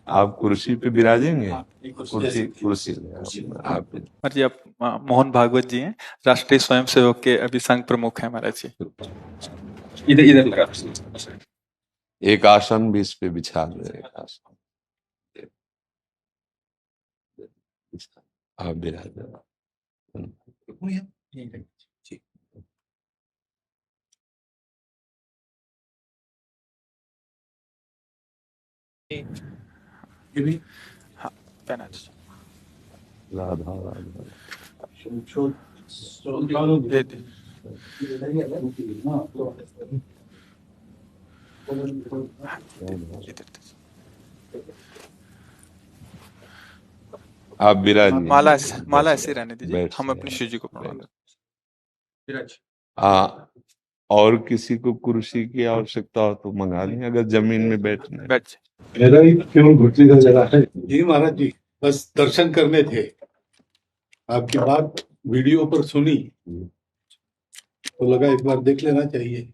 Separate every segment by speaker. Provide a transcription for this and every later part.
Speaker 1: आप कुर्सी पे विराजेंगे?
Speaker 2: कुर्सी
Speaker 1: कुर्सी आप
Speaker 3: जी, आप मोहन भागवत जी हैं, राष्ट्रीय स्वयंसेवक के अभी संघ प्रमुख हैं महाराज जी।
Speaker 2: इधर इधर लगा।
Speaker 1: एक आसन भी इस पे बिछा दे, एक आसन आप विराज।
Speaker 3: हाँ, पहना दीजिए।
Speaker 1: राधा राधा
Speaker 3: दे दे। इधर दीजिए।
Speaker 1: आप विराजिए।
Speaker 3: माला ऐसे रहने दीजिए,
Speaker 1: बैठ
Speaker 3: हम
Speaker 1: से
Speaker 3: अपनी शिव जी को प्रणाम
Speaker 2: विराज।
Speaker 1: और किसी को कुर्सी की आवश्यकता हो तो मंगा लें, अगर जमीन में बैठना है।
Speaker 3: बैठ जाए।
Speaker 2: मेरा ही केवल घुटने का जगह है जी महाराज जी, बस दर्शन करने थे। आपकी बात वीडियो पर सुनी तो लगा एक बार देख लेना चाहिए।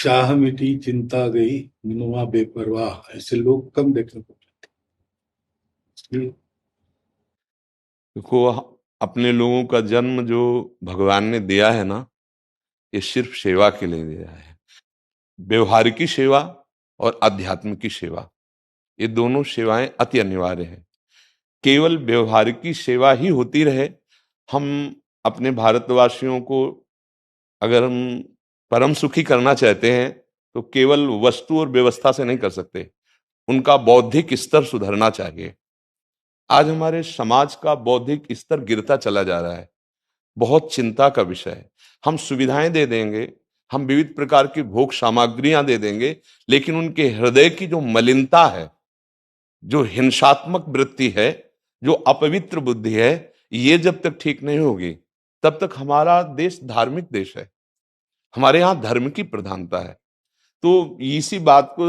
Speaker 2: चाह मिटी चिंता गई मनुआ बेपरवाह, ऐसे लोग कम देखने को मिलते।
Speaker 1: देखो, अपने लोगों का जन्म जो भगवान ने दिया है ना, ये सिर्फ सेवा के लिए दिया है। व्यवहारिकी सेवा और आध्यात्म की सेवा, ये दोनों सेवाएं अति अनिवार्य है। केवल व्यवहारिकी सेवा ही होती रहे, हम अपने भारतवासियों को अगर हम परम सुखी करना चाहते हैं तो केवल वस्तु और व्यवस्था से नहीं कर सकते, उनका बौद्धिक स्तर सुधरना चाहिए। आज हमारे समाज का बौद्धिक स्तर गिरता चला जा रहा है, बहुत चिंता का विषय है। हम सुविधाएं दे देंगे, हम विविध प्रकार की भोग सामग्रियां दे देंगे, लेकिन उनके हृदय की जो मलिनता है, जो हिंसात्मक वृत्ति है, जो अपवित्र बुद्धि है, ये जब तक ठीक नहीं होगी तब तक हमारा देश धार्मिक देश है, हमारे यहाँ धर्म की प्रधानता है। तो इसी बात को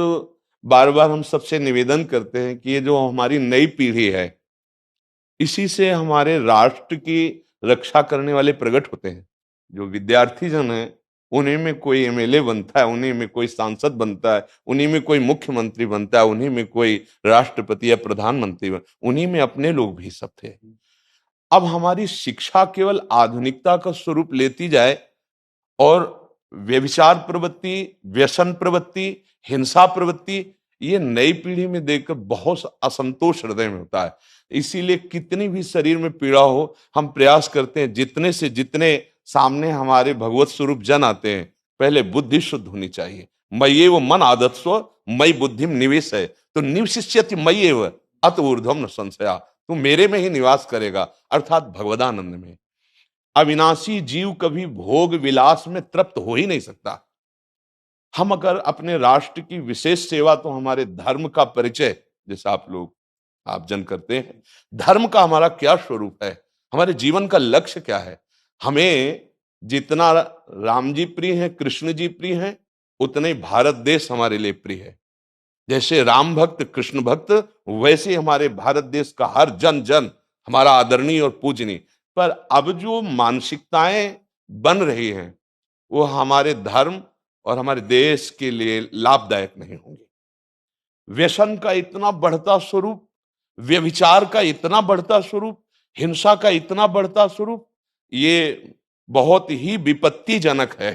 Speaker 1: बार बार हम सबसे निवेदन करते हैं कि ये जो हमारी नई पीढ़ी है, इसी से हमारे राष्ट्र की रक्षा करने वाले प्रकट होते हैं। जो विद्यार्थी जन है, उन्हीं में कोई एमएलए बनता है, उन्हीं में कोई सांसद बनता है, उन्हीं में कोई मुख्यमंत्री बनता है, उन्हीं में कोई राष्ट्रपति या प्रधानमंत्री उन्हीं में अपने लोग भी सब थे। अब हमारी शिक्षा केवल आधुनिकता का स्वरूप लेती जाए और व्यभिचार प्रवृत्ति, व्यसन प्रवृत्ति, हिंसा प्रवृत्ति, ये नई पीढ़ी में देखकर बहुत असंतोष हृदय में होता है। इसीलिए कितनी भी शरीर में पीड़ा हो, हम प्रयास करते हैं जितने से जितने सामने हमारे भगवत स्वरूप जन आते हैं, पहले बुद्धि शुद्ध होनी चाहिए। मय्ये वो मन आदत्स्व मई बुद्धि निवेश है, तो निवशिष्यति मय्ये व अत ऊर्ध्वम न संशया, तू मेरे में ही निवास करेगा, अर्थात भगवदानंद में। अविनाशी जीव कभी भोग विलास में तृप्त हो ही नहीं सकता। हम अगर अपने राष्ट्र की विशेष सेवा, तो हमारे धर्म का परिचय, जैसे आप जन करते हैं, धर्म का हमारा क्या स्वरूप है, हमारे जीवन का लक्ष्य क्या है। हमें जितना राम जी प्रिय हैं, कृष्ण जी प्रिय हैं, उतने ही भारत देश हमारे लिए प्रिय है। जैसे राम भक्त कृष्ण भक्त, वैसे हमारे भारत देश का हर जन जन हमारा आदरणीय और पूजनीय। पर अब जो मानसिकताएं बन रही हैं, वो हमारे धर्म और हमारे देश के लिए लाभदायक नहीं होंगे। व्यसन का इतना बढ़ता स्वरूप, व्यभिचार का इतना बढ़ता स्वरूप, हिंसा का इतना बढ़ता स्वरूप, ये बहुत ही विपत्तिजनक है।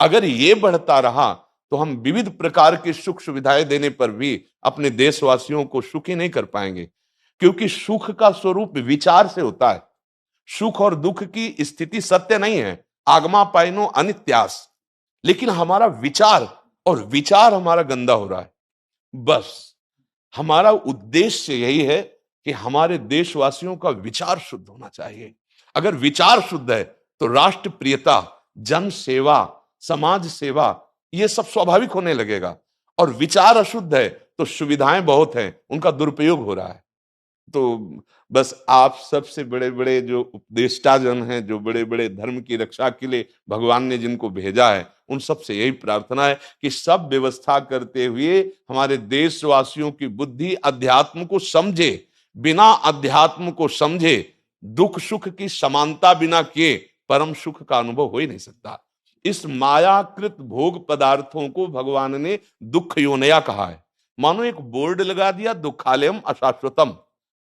Speaker 1: अगर ये बढ़ता रहा तो हम विविध प्रकार की सुख सुविधाएं देने पर भी अपने देशवासियों को सुखी नहीं कर पाएंगे, क्योंकि सुख का स्वरूप विचार से होता है। सुख और दुख की स्थिति सत्य नहीं है, आगमा पाइनो अनित्यास, लेकिन हमारा विचार, और विचार हमारा गंदा हो रहा है। बस हमारा उद्देश्य यही है कि हमारे देशवासियों का विचार शुद्ध होना चाहिए। अगर विचार शुद्ध है तो राष्ट्र प्रियता, जन सेवा, समाज सेवा, ये सब स्वाभाविक होने लगेगा। और विचार अशुद्ध है तो सुविधाएं बहुत हैं, उनका दुरुपयोग हो रहा है। तो बस आप सबसे बड़े बड़े जो उपदेष्टा जन हैं, जो बड़े बड़े धर्म की रक्षा के लिए भगवान ने जिनको भेजा है, उन सबसे यही प्रार्थना है कि सब व्यवस्था करते हुए हमारे देशवासियों की बुद्धि अध्यात्म को समझे। बिना अध्यात्म को समझे दुख सुख की समानता बिना किए परम सुख का अनुभव हो ही नहीं सकता। इस मायाकृत भोग पदार्थों को भगवान ने दुख योनया कहा है। मानो एक बोर्ड लगा दिया, दुखालयम अशाश्वतम।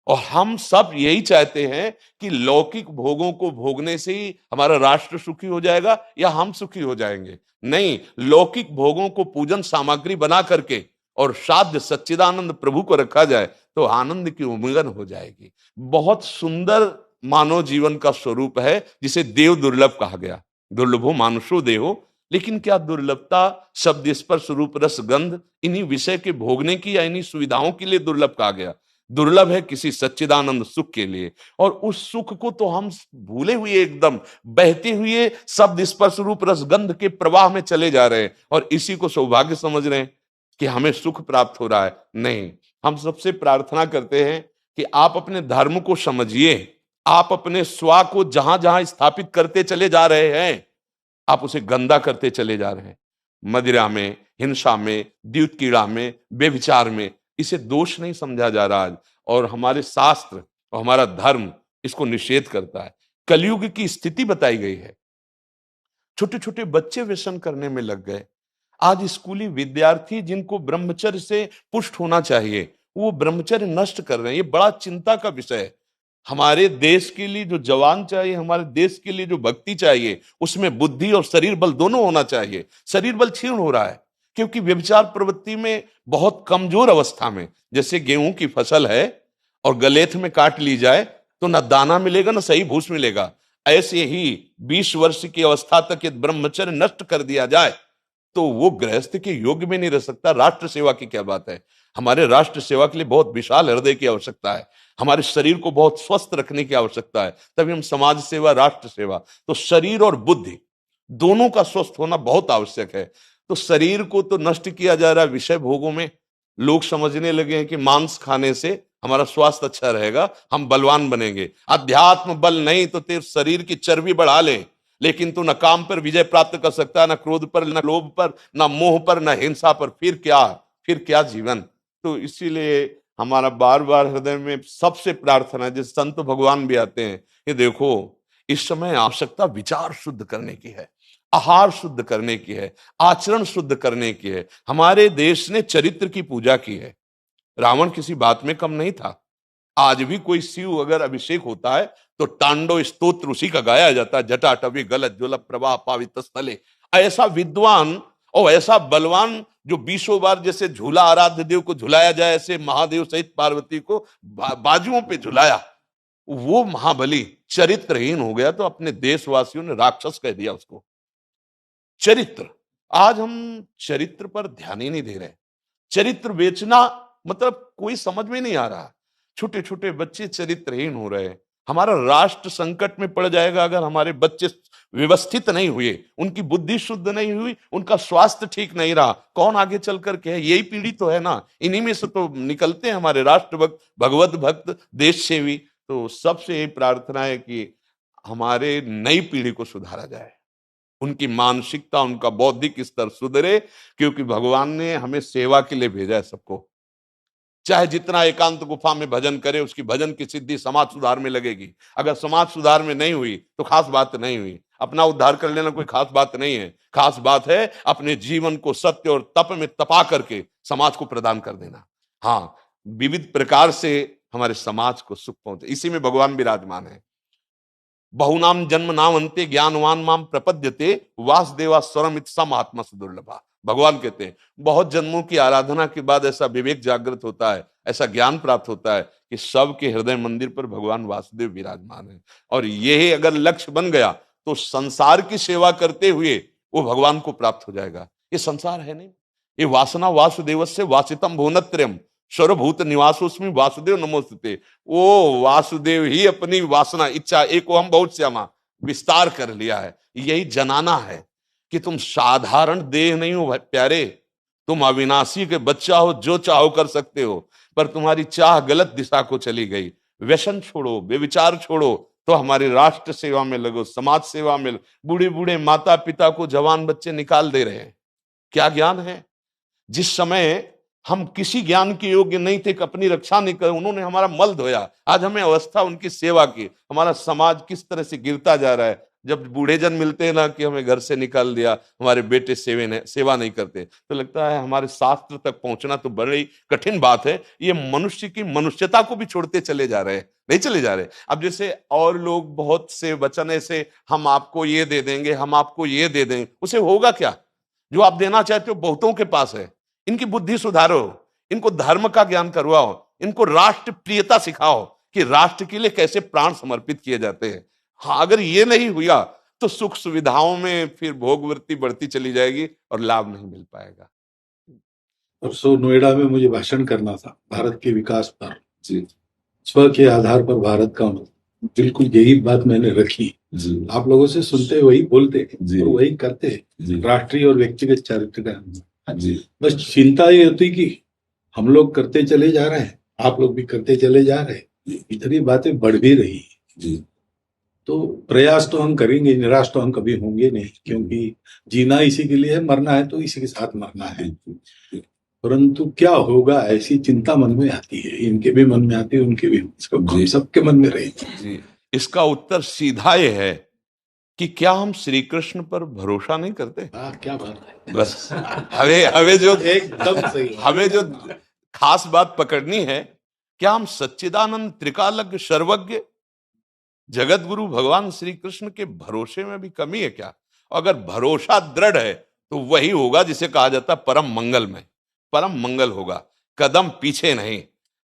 Speaker 1: और हम सब यही चाहते हैं कि लौकिक भोगों को भोगने से ही हमारा राष्ट्र सुखी हो जाएगा या हम सुखी हो जाएंगे। नहीं, लौकिक भोगों को पूजन सामग्री बना करके और साध्य सच्चिदानंद प्रभु को रखा जाए तो आनंद की उमंगन हो जाएगी। बहुत सुंदर मानव जीवन का स्वरूप है, जिसे देव दुर्लभ कहा गया। दुर्लभो मानुषो देहो। लेकिन क्या दुर्लभता शब्द स्पर्श रूप रस गंध इन्हीं विषय के भोगने की या इन्हीं सुविधाओं के लिए दुर्लभ कहा गया? दुर्लभ है किसी सच्चिदानंद सुख के लिए। और उस सुख को तो हम भूले हुए, एकदम बहते हुए शब्द स्पर्श रूप रस गंध के प्रवाह में चले जा रहे हैं और इसी को सौभाग्य समझ रहे हैं कि हमें सुख प्राप्त हो रहा है। नहीं, हम सबसे प्रार्थना करते हैं कि आप अपने धर्म को समझिए। आप अपने स्वा को जहां जहां स्थापित करते चले जा रहे हैं, आप उसे गंदा करते चले जा रहे हैं। मदिरा में, हिंसा में, द्यूत कीड़ा में, बेविचार में, इसे दोष नहीं समझा जा रहा आज। और हमारे शास्त्र और हमारा धर्म इसको निषेध करता है। कलयुग की स्थिति बताई गई है। छोटे छोटे बच्चे व्यसन करने में लग गए। आज स्कूली विद्यार्थी जिनको ब्रह्मचर्य से पुष्ट होना चाहिए, वो ब्रह्मचर्य नष्ट कर रहे हैं। ये बड़ा चिंता का विषय है। हमारे देश के लिए जो जवान चाहिए, हमारे देश के लिए जो भक्ति चाहिए, उसमें बुद्धि और शरीर बल दोनों होना चाहिए। शरीर बल क्षीण हो रहा है क्योंकि व्यभिचार प्रवृत्ति में बहुत कमजोर अवस्था में, जैसे गेहूं की फसल है और गलेथ में काट ली जाए तो ना दाना मिलेगा ना सही भूस मिलेगा। ऐसे ही 20 वर्ष की अवस्था तक यदि ब्रह्मचर्य नष्ट कर दिया जाए तो वो गृहस्थ के योग्य में नहीं रह सकता। राष्ट्र सेवा की क्या बात है। हमारे राष्ट्र सेवा के लिए बहुत विशाल हृदय की आवश्यकता है। हमारे शरीर को बहुत स्वस्थ रखने की आवश्यकता है, तभी हम समाज सेवा, राष्ट्र सेवा। तो शरीर और बुद्धि दोनों का स्वस्थ होना बहुत आवश्यक है। तो शरीर को तो नष्ट किया जा रहा है विषय भोगों में। लोग समझने लगे हैं कि मांस खाने से हमारा स्वास्थ्य अच्छा रहेगा, हम बलवान बनेंगे। अध्यात्म बल नहीं तो तेरे शरीर की चर्बी बढ़ा ले, लेकिन तू न काम पर विजय प्राप्त कर सकता, न क्रोध पर, न लोभ पर, न मोह पर, न हिंसा पर। फिर क्या जीवन। तो इसीलिए हमारा बार बार हृदय में सबसे प्रार्थना है, जिस संत भगवान भी आते हैं, ये देखो इस समय आवश्यकता विचार शुद्ध करने की है, आहार शुद्ध करने की है, आचरण शुद्ध करने की है। हमारे देश ने चरित्र की पूजा की है। रावण किसी बात में कम नहीं था। आज भी कोई शिव अगर अभिषेक होता है तो तांडव स्तोत्र उसी का गाया जाता है। जटाटवी गलत ज्वल प्रवाह पावित स्थले। ऐसा विद्वान और ऐसा बलवान जो 20 बार जैसे झूला आराध्य देव को झुलाया जाए, ऐसे महादेव सहित पार्वती को बाजुओं पे झुलाया, वो महाबली चरित्रहीन हो गया तो अपने देशवासियों ने राक्षस कह दिया उसको। चरित्र, आज हम चरित्र पर ध्यान ही नहीं दे रहे। चरित्र बेचना मतलब कोई समझ में नहीं आ रहा। छोटे छोटे बच्चे चरित्रहीन हो रहे हैं। हमारा राष्ट्र संकट में पड़ जाएगा अगर हमारे बच्चे व्यवस्थित नहीं हुए, उनकी बुद्धि शुद्ध नहीं हुई, उनका स्वास्थ्य ठीक नहीं रहा। कौन आगे चल करके है? यही पीढ़ी तो है ना, इन्हीं में से तो निकलते हैं हमारे राष्ट्र भक्त, भगवत भक्त, देश सेवी। तो सबसे यही प्रार्थना है कि हमारे नई पीढ़ी को सुधारा जाए, उनकी मानसिकता, उनका बौद्धिक स्तर सुधरे, क्योंकि भगवान ने हमें सेवा के लिए भेजा है सबको। चाहे जितना एकांत गुफा में भजन करे, उसकी भजन की सिद्धि समाज सुधार में लगेगी। अगर समाज सुधार में नहीं हुई तो खास बात नहीं हुई। अपना उद्धार कर लेना कोई खास बात नहीं है। खास बात है अपने जीवन को सत्य और तप में तपा करके समाज को प्रदान कर देना। हाँ, विविध प्रकार से हमारे समाज को सुख पहुंचे, इसी में भगवान विराजमान है। बहुनाम जन्म नाम अंते ज्ञानवान माम प्रपद्यते वासुदेवा स्वरम इत्सम आत्मा सुदुर्लभा। भगवान कहते हैं बहुत जन्मों की आराधना के बाद ऐसा विवेक जागृत होता है, ऐसा ज्ञान प्राप्त होता है कि सबके हृदय मंदिर पर भगवान वासुदेव विराजमान है। और यही अगर लक्ष्य बन गया तो संसार की सेवा करते हुए वो भगवान को प्राप्त हो जाएगा। ये संसार है नहीं, ये वासना वासुदेवस्य वासितम भुवनत्रयम् सर्वभूत निवासोस्मि वासुदेव नमोस्तुते। वो वासुदेव ही अपनी वासना, इच्छा, एको हम बहुत श्यामा विस्तार कर लिया है। यही जनाना है कि तुम साधारण देह नहीं हो प्यारे, तुम अविनाशी के बच्चा हो, जो चाहो कर सकते हो। पर तुम्हारी चाह गलत दिशा को चली गई। व्यसन छोड़ो, बेविचार छोड़ो, तो हमारी राष्ट्र सेवा में लगो, समाज सेवा में। बूढ़े बूढ़े माता पिता को जवान बच्चे निकाल दे रहे हैं। क्या ज्ञान है? जिस समय हम किसी ज्ञान के योग्य नहीं थे, अपनी रक्षा नहीं कर, उन्होंने हमारा मल धोया। आज हमें अवस्था उनकी सेवा की। हमारा समाज किस तरह से गिरता जा रहा है। जब बूढ़े जन मिलते हैं ना कि हमें घर से निकाल दिया, हमारे बेटे सेवा नहीं करते, तो लगता है हमारे शास्त्र तक पहुंचना तो बड़ी कठिन बात है। ये मनुष्य की मनुष्यता को भी छोड़ते चले जा रहे हैं, नहीं चले जा रहे। अब जैसे और लोग बहुत से वचन ऐसे, हम आपको ये दे देंगे, हम आपको ये दे देंगे, उसे होगा क्या? जो आप देना चाहते हो बहुतों के पास है। इनकी बुद्धि सुधारो, इनको धर्म का ज्ञान करवाओ, इनको राष्ट्र प्रियता सिखाओ कि राष्ट्र के लिए कैसे प्राण समर्पित किए जाते हैं। हाँ, अगर ये नहीं हुआ तो सुख सुविधाओं में फिर भोगवृत्ति बढ़ती चली जाएगी और लाभ नहीं मिल पाएगा।
Speaker 2: परसों नोएडा में मुझे भाषण करना था भारत के विकास पर। स्व के आधार पर भारत का बिल्कुल यही बात मैंने रखी। आप लोगों से सुनते वही बोलते और वही करते, राष्ट्रीय और व्यक्तिगत चरित्र का। बस चिंता ये होती कि हम लोग करते चले जा रहे हैं, आप लोग भी करते चले जा रहे हैं, इतनी बातें बढ़ भी रही है। तो प्रयास तो हम करेंगे, निराश तो हम कभी होंगे नहीं, क्योंकि जीना इसी के लिए है, मरना है तो इसी के साथ मरना है। परंतु क्या होगा ऐसी चिंता मन में आती है, इनके भी मन में आती है, उनके भी, सबके मन में रहेगी।
Speaker 1: इसका उत्तर सीधा ये है कि क्या हम श्री कृष्ण पर भरोसा नहीं करते?
Speaker 2: क्या बात है,
Speaker 1: बस हमें जो
Speaker 2: एकदम सही,
Speaker 1: हमें जो खास बात पकड़नी है, क्या हम सच्चिदानंद त्रिकालज्ञ सर्वज्ञ जगत गुरु भगवान श्री कृष्ण के भरोसे में भी कमी है क्या? अगर भरोसा दृढ़ है तो वही होगा जिसे कहा जाता है परम मंगल में, परम मंगल होगा, कदम पीछे नहीं।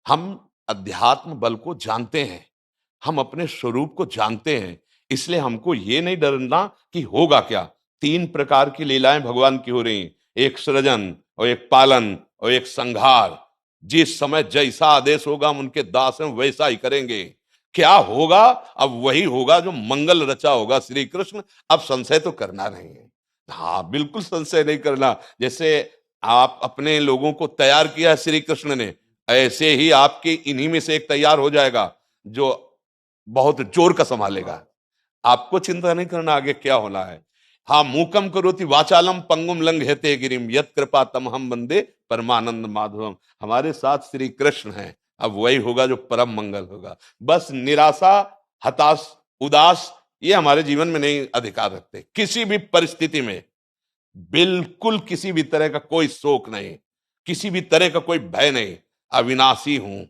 Speaker 1: हम अध्यात्म बल को जानते हैं, हम अपने स्वरूप को जानते हैं, इसलिए हमको ये नहीं डरना कि होगा क्या। 3 प्रकार की लीलाएं भगवान की हो रही, एक सृजन और एक पालन और एक संहार। जिस समय जैसा आदेश होगा हम उनके दास हैं, वैसा ही करेंगे। क्या होगा? अब वही होगा जो मंगल रचा होगा श्री कृष्ण। अब संशय तो करना नहीं है, हाँ बिल्कुल संशय नहीं करना। जैसे आप अपने लोगों को तैयार किया है श्री कृष्ण ने, ऐसे ही आपके इन्हीं में से एक तैयार हो जाएगा जो बहुत जोर का संभालेगा। आपको चिंता नहीं करना आगे क्या होना है। हाँ, मूकम करोति वाचालम पंगुम लंघयते गिरिम यत् कृपा तमहम वंदे परमानंद माधवम। हमारे साथ श्री कृष्ण हैं, अब वही होगा जो परम मंगल होगा। बस निराशा, हताश, उदास ये हमारे जीवन में नहीं अधिकार रखते। किसी भी परिस्थिति में बिल्कुल किसी भी तरह का कोई शोक नहीं, किसी भी तरह का कोई भय नहीं। अविनाशी हूं,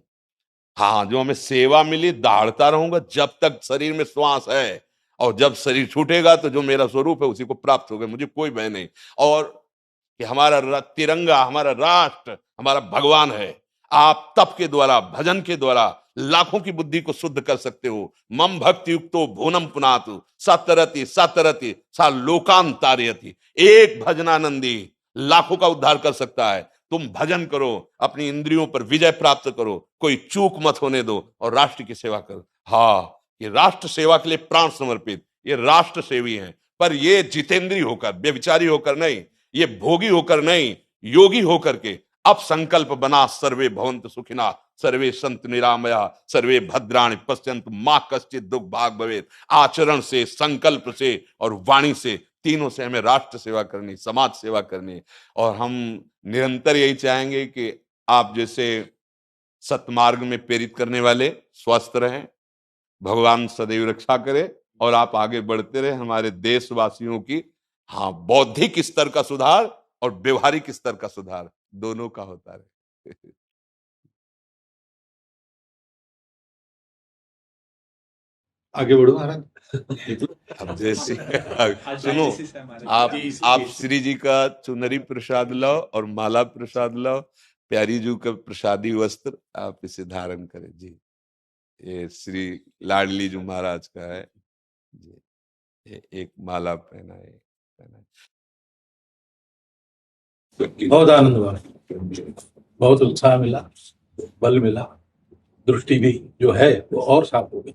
Speaker 1: हाँ जो हमें सेवा मिली दहाड़ता रहूंगा जब तक शरीर में श्वास है, और जब शरीर छूटेगा तो जो मेरा स्वरूप है उसी को प्राप्त होगा, मुझे कोई भय नहीं। और कि हमारा तिरंगा, हमारा राष्ट्र, हमारा भगवान है। आप तप के द्वारा, भजन के द्वारा लाखों की बुद्धि को शुद्ध कर सकते हो। मम भक्ति युक्तो भुवनम पुनातु सतरति सतरति सा लोकान तारयति। एक भजनानंदी लाखों का उद्धार कर सकता है। तुम भजन करो, अपनी इंद्रियों पर विजय प्राप्त करो, कोई चूक मत होने दो और राष्ट्र की सेवा करो। हाँ, ये राष्ट्र सेवा के लिए प्राण समर्पित, ये राष्ट्र सेवी हैं, पर ये जितेंद्रीय होकर, व्यभिचारी होकर नहीं, ये भोगी होकर नहीं, योगी होकर के अब संकल्प बना, सर्वे भवन्तु सुखिना सर्वे संतु निरामया सर्वे भद्राणि पश्यन्तु मां कश्चित दुख भाग भवेत्। आचरण से, संकल्प से और वाणी से, तीनों से हमें राष्ट्र सेवा करनी, समाज सेवा करनी। और हम निरंतर यही चाहेंगे कि आप जैसे सतमार्ग में प्रेरित करने वाले स्वस्थ रहें, भगवान सदैव रक्षा करे और आप आगे बढ़ते रहे। हमारे देशवासियों की हाँ बौद्धिक स्तर का सुधार और व्यवहारिक स्तर का सुधार दोनों का होता रहे।
Speaker 2: आगे बढ़ो महाराज।
Speaker 1: अब जैसे सुनो, आप श्री जी का चुनरी प्रसाद लाओ और माला प्रसाद लाओ, प्यारी जी का प्रसादी वस्त्र आप इसे धारण करें जी। ये श्री लाडली जी महाराज का है जी, एक माला पहना है।
Speaker 2: बहुत आनंद हुआ, बहुत उत्साह मिला, बल मिला, दृष्टि भी जो है वो और साफ हो गई।